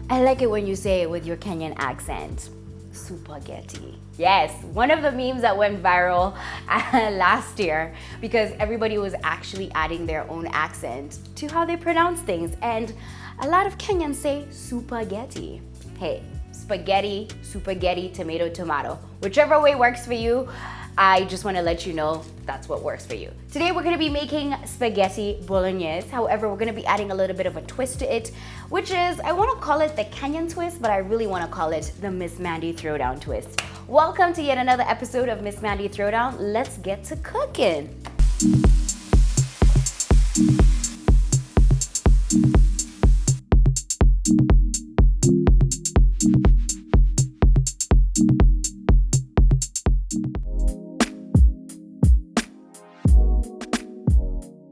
I like it when you say it with your Kenyan accent. Spaghetti. Yes, one of the memes that went viral last year because everybody was actually adding their own accent to how they pronounce things. And a lot of Kenyans say spaghetti. Hey, spaghetti, spaghetti, tomato, tomato. Whichever way works for you, I just want to let you know that's what works for you. Today we're going to be making spaghetti bolognese. However, we're going to be adding a little bit of a twist to it, which is, I want to call it the Kenyan twist, but I really want to call it the Miss Mandi Throwdown twist. Welcome to yet another episode of Miss Mandi Throwdown. Let's get to cooking.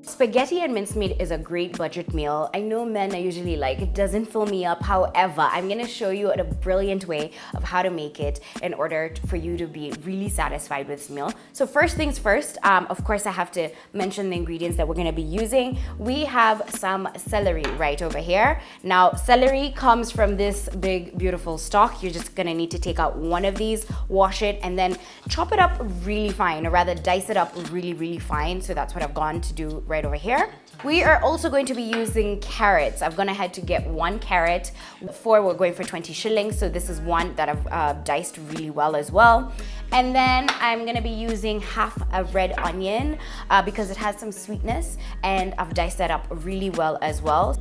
Spaghetti and mincemeat is a great budget meal. I know men are usually like, it doesn't fill me up. However, I'm gonna show you a brilliant way of how to make it in order for you to be really satisfied with this meal. So first things first, of course I have to mention the ingredients that we're gonna be using. We have some celery right over here. Now, celery comes from this big, beautiful stalk. You're just gonna need to take out one of these, wash it, and then chop it up really fine, or rather dice it up really, really fine. So that's what I've gone to do right over here. We are also going to be using carrots. I've gone ahead to get one carrot. Before we're going for 20 shillings, so this is one that I've diced really well as well. And then I'm gonna be using half a red onion because it has some sweetness, and I've diced that up really well as well.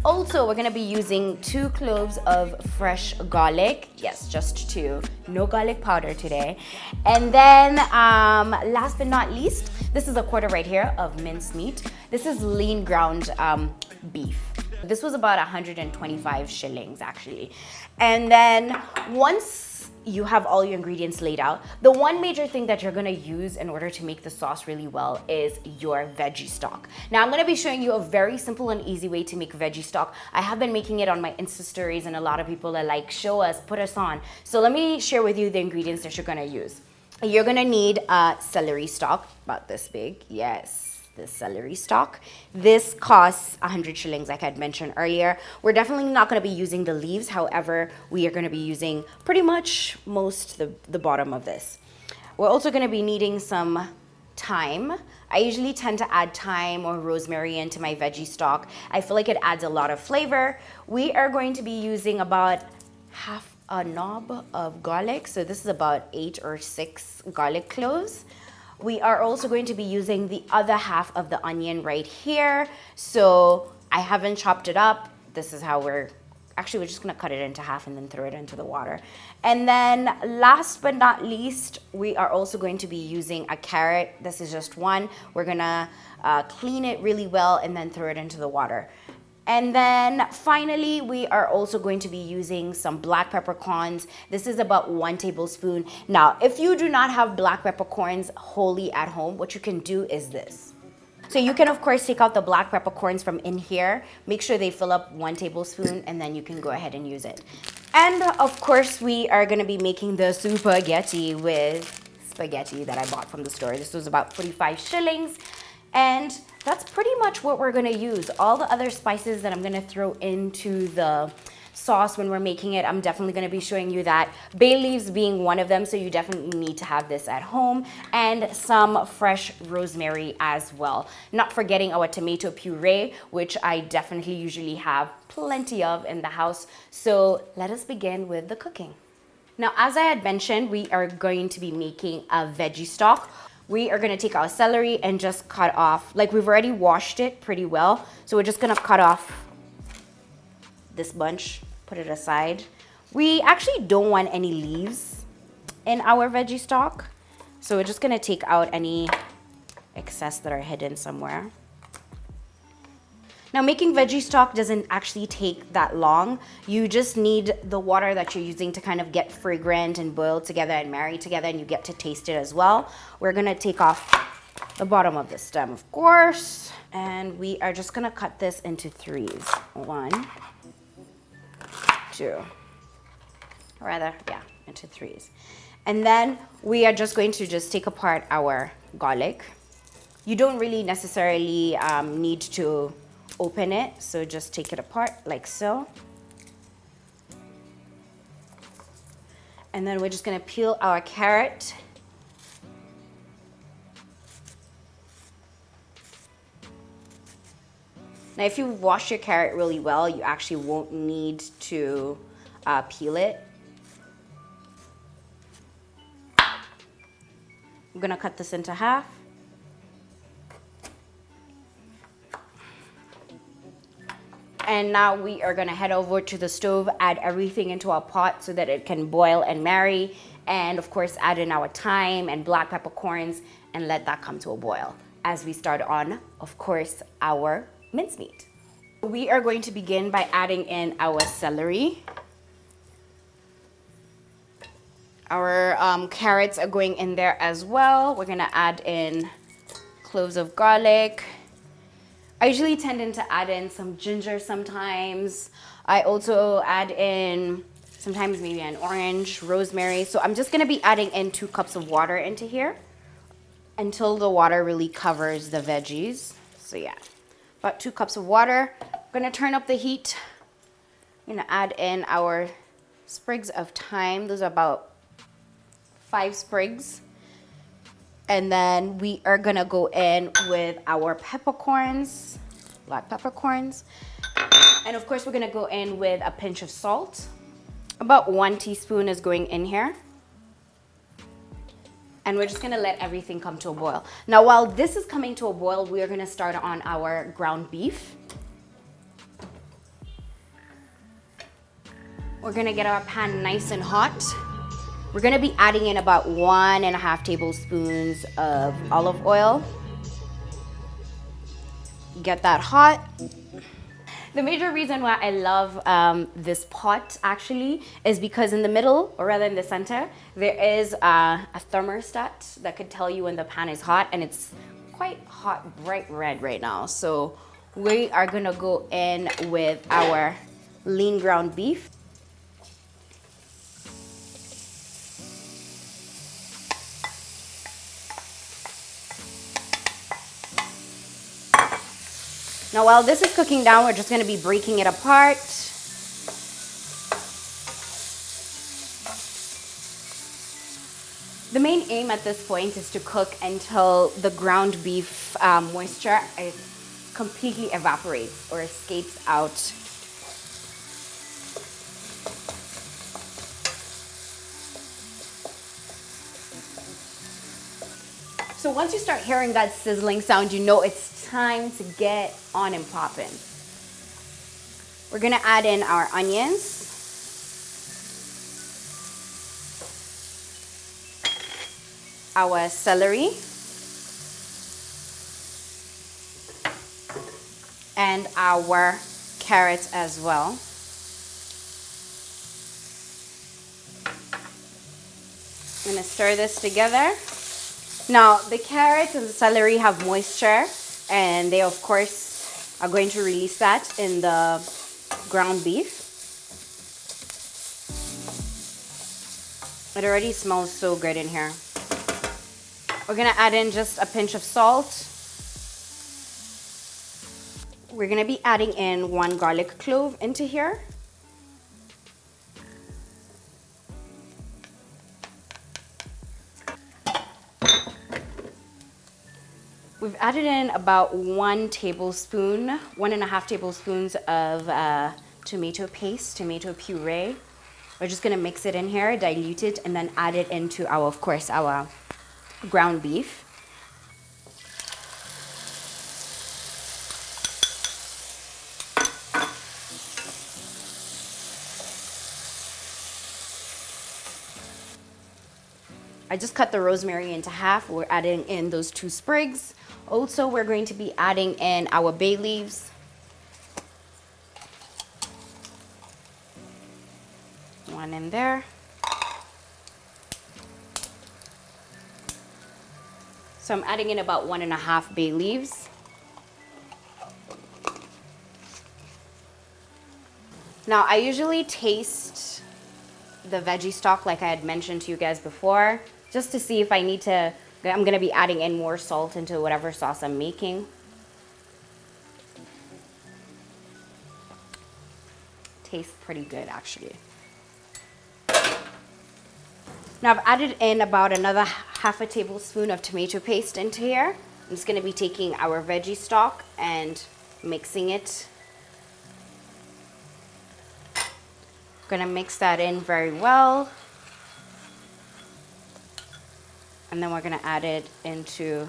Also, we're gonna be using 2 cloves of fresh garlic. Yes, just 2. No garlic powder today. And then, last but not least, this is a quarter right here of minced meat. This is lean ground beef. This was about 125 shillings actually. And then once you have all your ingredients laid out, the one major thing that you're gonna use in order to make the sauce really well is your veggie stock. Now I'm gonna be showing you a very simple and easy way to make veggie stock. I have been making it on my Insta stories and a lot of people are like, show us, put us on. So let me share with you the ingredients that you're gonna use. You're gonna need a celery stalk, about this big, yes. The celery stalk. This costs 100 shillings like I had mentioned earlier. We're definitely not going to be using the leaves. However, we are going to be using pretty much the bottom of this. We're also going to be needing some thyme. I usually tend to add thyme or rosemary into my veggie stock. I feel like it adds a lot of flavor. We are going to be using about half a knob of garlic. So this is about 8 or 6 garlic cloves. We are also going to be using the other half of the onion right here. So I haven't chopped it up. This is how we're just gonna cut it into half and then throw it into the water. And then last but not least, we are also going to be using a carrot. This is just one. We're gonna clean it really well and then throw it into the water. And then finally, we are also going to be using some black peppercorns. This is about 1 tablespoon. Now, if you do not have black peppercorns wholly at home, what you can do is this. So you can, of course, take out the black peppercorns from in here. Make sure they fill up 1 tablespoon, and then you can go ahead and use it. And of course, we are gonna be making the spaghetti with spaghetti that I bought from the store. This was about 45 shillings. And that's pretty much what we're gonna use. All the other spices that I'm gonna throw into the sauce when we're making it, I'm definitely gonna be showing you that. Bay leaves being one of them, so you definitely need to have this at home. And some fresh rosemary as well. Not forgetting our tomato puree, which I definitely usually have plenty of in the house. So let us begin with the cooking. Now, as I had mentioned, we are going to be making a veggie stock. We are gonna take our celery and just cut off, like we've already washed it pretty well. So we're just gonna cut off this bunch, put it aside. We actually don't want any leaves in our veggie stock. So we're just gonna take out any excess that are hidden somewhere. Now, making veggie stock doesn't actually take that long. You just need the water that you're using to kind of get fragrant and boil together and marry together, and you get to taste it as well. We're gonna take off the bottom of the stem, of course, and we are just gonna cut this into 3s. 1, 2, into 3s. And then we are just going to take apart our garlic. You don't really necessarily need to open it, so just take it apart like so. And then we're just gonna peel our carrot. Now, if you wash your carrot really well, you actually won't need to peel it. I'm gonna cut this into half. And now we are gonna head over to the stove, add everything into our pot so that it can boil and marry. And of course, add in our thyme and black peppercorns and let that come to a boil as we start on, of course, our mincemeat. We are going to begin by adding in our celery. Our carrots are going in there as well. We're gonna add in cloves of garlic. I usually tend to add in some ginger sometimes. I also add in sometimes maybe an orange, rosemary. So I'm just gonna be adding in 2 cups of water into here until the water really covers the veggies. So yeah, about 2 cups of water. I'm gonna turn up the heat. I'm gonna add in our sprigs of thyme. Those are about 5 sprigs. And then we are gonna go in with our peppercorns, black peppercorns. And of course, we're gonna go in with a pinch of salt. About 1 teaspoon is going in here. And we're just gonna let everything come to a boil. Now, while this is coming to a boil, we are gonna start on our ground beef. We're gonna get our pan nice and hot. We're gonna be adding in about 1.5 tablespoons of olive oil. Get that hot. The major reason why I love this pot actually is because in the middle, or rather in the center, there is a thermostat that could tell you when the pan is hot, and it's quite hot, bright red right now. So we are gonna go in with our lean ground beef. Now, while this is cooking down, we're just gonna be breaking it apart. The main aim at this point is to cook until the ground beef moisture completely evaporates or escapes out. So once you start hearing that sizzling sound, you know it's time to get on and popping. We're gonna add in our onions. Our celery. And our carrots as well. I'm gonna stir this together. Now, the carrots and the celery have moisture, and they, of course, are going to release that in the ground beef. It already smells so good in here. We're gonna add in just a pinch of salt. We're gonna be adding in 1 garlic clove into here. We've added in about 1 tablespoon, 1.5 tablespoons of tomato paste, tomato puree. We're just gonna mix it in here, dilute it, and then add it into our, of course, our ground beef. I just cut the rosemary into half. We're adding in those 2 sprigs. Also, we're going to be adding in our bay leaves. One in there. So I'm adding in about 1.5 bay leaves. Now, I usually taste the veggie stock like I had mentioned to you guys before, just to see if I need to, I'm gonna be adding in more salt into whatever sauce I'm making. Tastes pretty good, actually. Now I've added in about another half a tablespoon of tomato paste into here. I'm just going to be taking our veggie stock and mixing it. I'm going to mix that in very well. And then we're going to add it into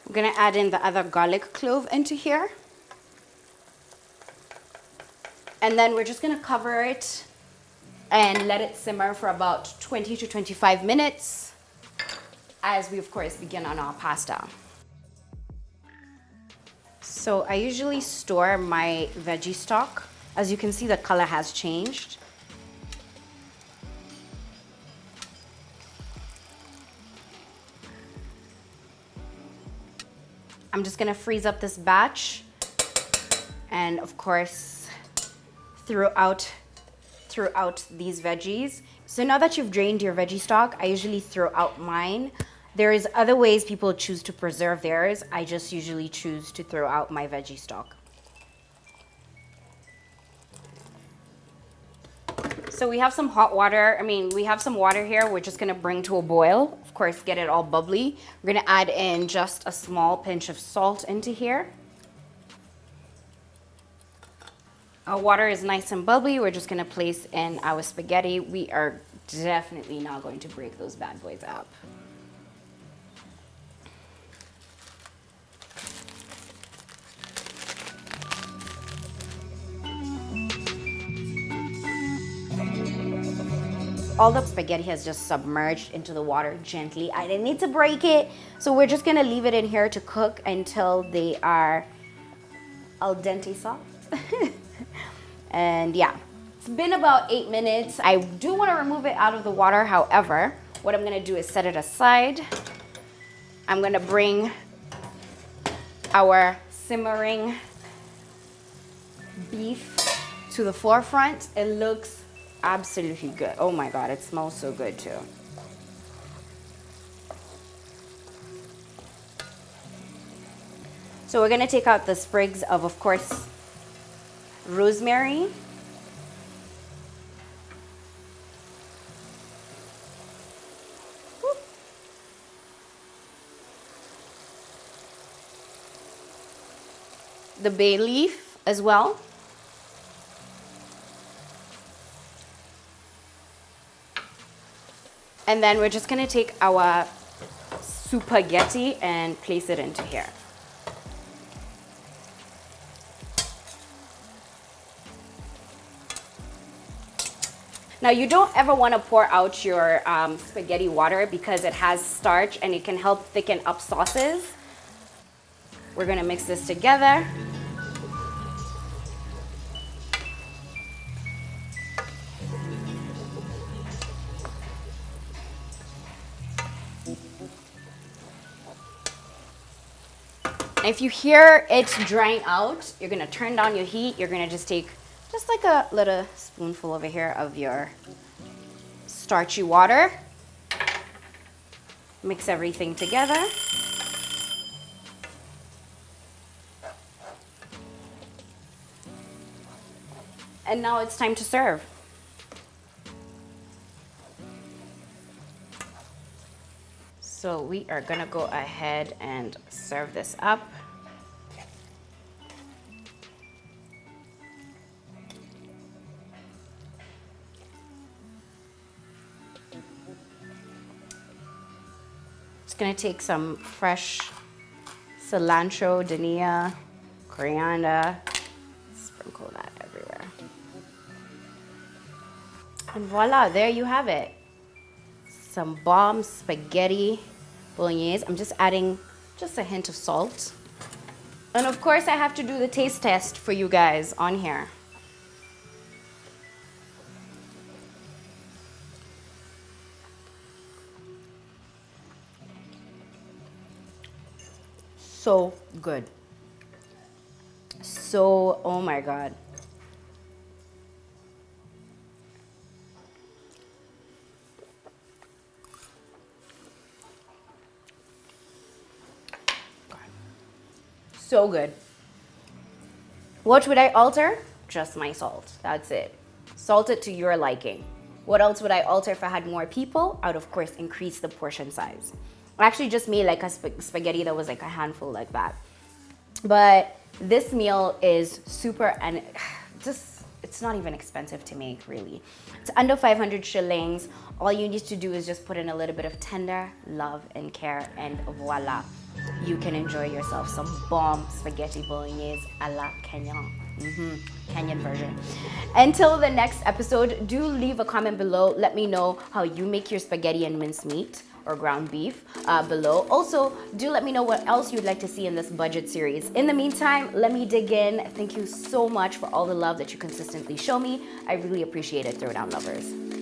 I'm going to add in the other garlic clove into here. And then we're just going to cover it and let it simmer for about 20 to 25 minutes as we, of course, begin on our pasta. So I usually store my veggie stock. As you can see, the color has changed. I'm just gonna freeze up this batch and of course throughout these veggies. So now that you've drained your veggie stock, I usually throw out mine. There is other ways people choose to preserve theirs. I just usually choose to throw out my veggie stock. So we have some hot water. We have some water here. We're just gonna bring to a boil. Of course, get it all bubbly. We're gonna add in just a small pinch of salt into here. Our water is nice and bubbly. We're just gonna place in our spaghetti. We are definitely not going to break those bad boys up. All the spaghetti has just submerged into the water gently. I didn't need to break it, so we're just gonna leave it in here to cook until they are al dente soft. And yeah, it's been about 8 minutes. I do want to remove it out of the water. However, what I'm gonna do is set it aside. I'm gonna bring our simmering beef to the forefront. It looks absolutely good. Oh my God, it smells so good too. So we're gonna take out the sprigs of course, rosemary. Whoop. The bay leaf as well. And then we're just gonna take our spaghetti and place it into here. Now you don't ever wanna pour out your spaghetti water because it has starch and it can help thicken up sauces. We're gonna mix this together. If you hear it drying out, you're gonna turn down your heat. You're gonna just take just like a little spoonful over here of your starchy water. Mix everything together. And now it's time to serve. So we are gonna go ahead and serve this up. Just gonna take some fresh cilantro, dania, coriander, sprinkle that everywhere. And voila, there you have it. Some bomb spaghetti bolognese. I'm just adding just a hint of salt. And of course I have to do the taste test for you guys on here. So good. So, oh my God. So good. What would I alter? Just my salt. That's it. Salt it to your liking. What else would I alter if I had more people? I would, of course, increase the portion size. I actually just made like a spaghetti that was like a handful like that. But this meal is super, and just, it's not even expensive to make, really. It's under 500 shillings. All you need to do is just put in a little bit of tender love and care, and voila. You can enjoy yourself some bomb spaghetti bolognese a la Canon. Kenyan version. Until the next episode, do leave a comment below. Let me know how you make your spaghetti and mincemeat or ground beef below. Also, do let me know what else you'd like to see in this budget series. In the meantime, let me dig in. Thank you so much for all the love that you consistently show me. I really appreciate it, Throwdown lovers.